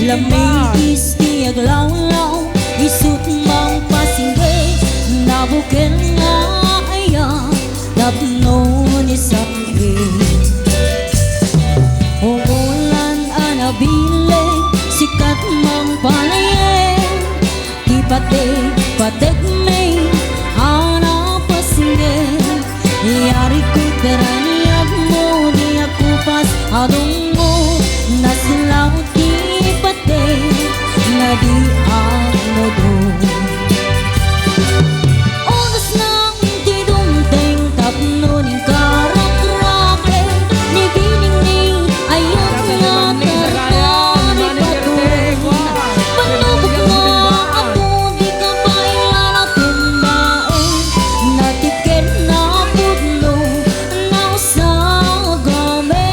Lamig isdi aglaw-law isut mang pasingge nabuken nga aya tapno ni sangge umulan anabile sikat mang palaye tipate pategme ana pasingge yari ko teraniag mo di aku pas adong mo nasilaw tipate nadi ang modo oras nang di dumteng tapno ning karak-rake ni gining ayaw nga tartani patun panubok nga ako di ka bailan at tumbae natiken na pudno na usagame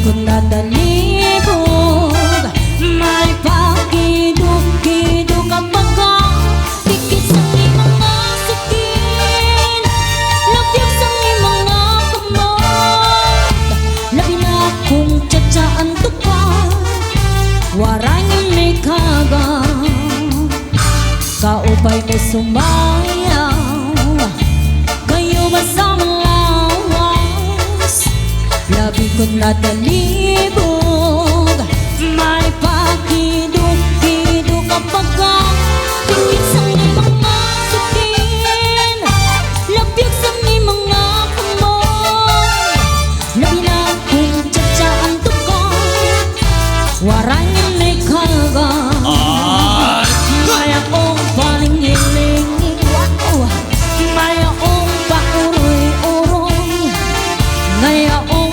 Kung dadalibog may pakiduk-kiduk kapag tikit sa imong masukin lapyag sa imong kamot labi na kung tsatsaan tukar waray nga may kagang kaupay mo sumayaw kayo masama labi ko't natalibog may pakiduk-kiduk kapag tingin sa imong masukin lapyag sa imong kamot labi na kung tsatsaan tukar waray nga may kagang may akong paling-iling may akong pauroy-uroy may akong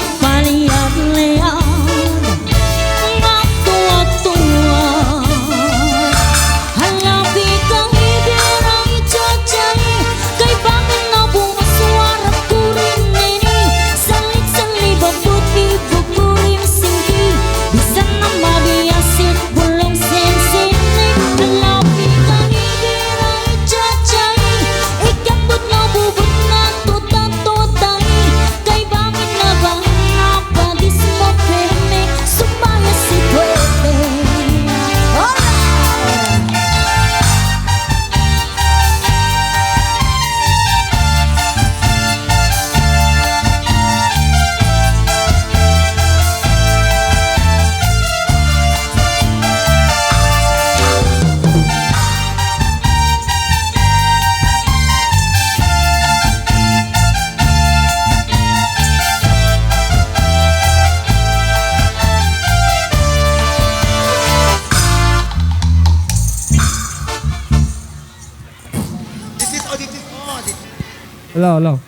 Hello.